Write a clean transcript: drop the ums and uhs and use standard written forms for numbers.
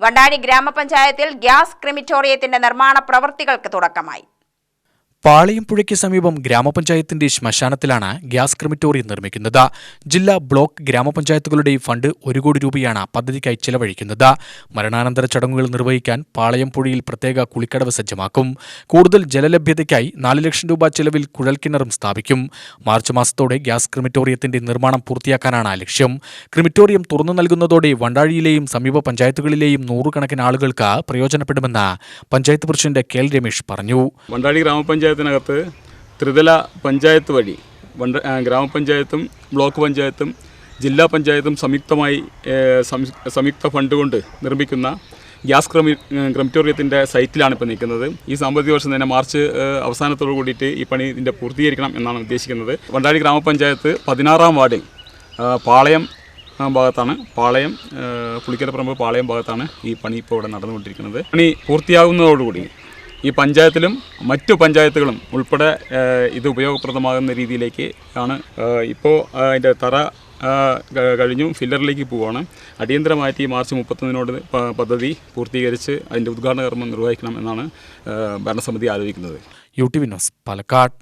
വണ്ടാഴി ഗ്രാമപഞ്ചായത്തിൽ ഗ്യാസ് ക്രിമിറ്റോറിയത്തിന്റെ നിർമ്മാണ പ്രവൃത്തികൾക്ക് തുടക്കമായി. പാളയംപുഴയ്ക്ക് സമീപം ഗ്രാമപഞ്ചായത്തിന്റെ ശ്മശാനത്തിലാണ് ഗ്യാസ് ക്രിമിറ്റോറിയം നിർമ്മിക്കുന്നത്. ജില്ലാ ബ്ലോക്ക് ഗ്രാമപഞ്ചായത്തുകളുടെ ഫണ്ട് 1 കോടി രൂപയാണ് പദ്ധതിക്കായി ചെലവഴിക്കുന്നത്. മരണാനന്തര ചടങ്ങുകൾ നിർവഹിക്കാൻ പാളയംപുഴയിൽ പ്രത്യേക കുളിക്കടവ് സജ്ജമാക്കും. കൂടുതൽ ജലലഭ്യതയ്ക്കായി 4 ലക്ഷം രൂപ ചെലവിൽ കുഴൽക്കിണറും സ്ഥാപിക്കും. മാർച്ച് മാസത്തോടെ ഗ്യാസ് ക്രിമിറ്റോറിയത്തിന്റെ നിർമ്മാണം പൂർത്തിയാക്കാനാണ് ലക്ഷ്യം. ക്രിമിറ്റോറിയം തുറന്നു നൽകുന്നതോടെ വണ്ടാഴിയിലെയും സമീപ പഞ്ചായത്തുകളിലെയും 100 കണക്കിന് ആളുകൾക്ക് പ്രയോജനപ്പെടുമെന്ന് പഞ്ചായത്ത് പ്രസിഡന്റ് കെ. രമേശ് പറഞ്ഞു. വണ്ടാഴി ഗ്രാമപഞ്ചായത്തിനകത്ത് ത്രിതല പഞ്ചായത്ത് വഴി ഗ്രാമപഞ്ചായത്തും ബ്ലോക്ക് പഞ്ചായത്തും ജില്ലാ പഞ്ചായത്തും സംയുക്ത ഫണ്ട് കൊണ്ട് നിർമ്മിക്കുന്ന ഗ്യാസ് ക്രിമിറ്റോറിയത്തിൻ്റെ സൈറ്റിലാണ് ഇപ്പോൾ നിൽക്കുന്നത്. ഈ സാമ്പത്തിക വർഷം തന്നെ മാർച്ച് അവസാനത്തോടു കൂടിയിട്ട് ഈ പണി ഇതിൻ്റെ പൂർത്തീകരിക്കണം എന്നാണ് ഉദ്ദേശിക്കുന്നത്. വണ്ടാഴി ഗ്രാമപഞ്ചായത്ത് 16-ാം വാർഡിൽ പാളയം ഭാഗത്താണ്, പുളിക്കരപ്പറമ്പ് പാളയം ഭാഗത്താണ് ഈ പണി ഇപ്പോൾ ഇവിടെ നടന്നുകൊണ്ടിരിക്കുന്നത്. പണി പൂർത്തിയാകുന്നതോടുകൂടി ഈ പഞ്ചായത്തിലും മറ്റു പഞ്ചായത്തുകളും ഉൾപ്പെടെ ഇത് ഉപയോഗപ്രദമാകുന്ന രീതിയിലേക്ക് ആണ്. ഇപ്പോൾ അതിൻ്റെ തറ കഴിഞ്ഞു, ഫില്ലറിലേക്ക് പോവുകയാണ്. അടിയന്തരമായിട്ട് ഈ മാർച്ച് 31-നോട് പദ്ധതി പൂർത്തീകരിച്ച് അതിൻ്റെ ഉദ്ഘാടന കർമ്മം നിർവഹിക്കണം എന്നാണ് ഭരണസമിതി ആലോചിക്കുന്നത്. UTV news, Palakkad.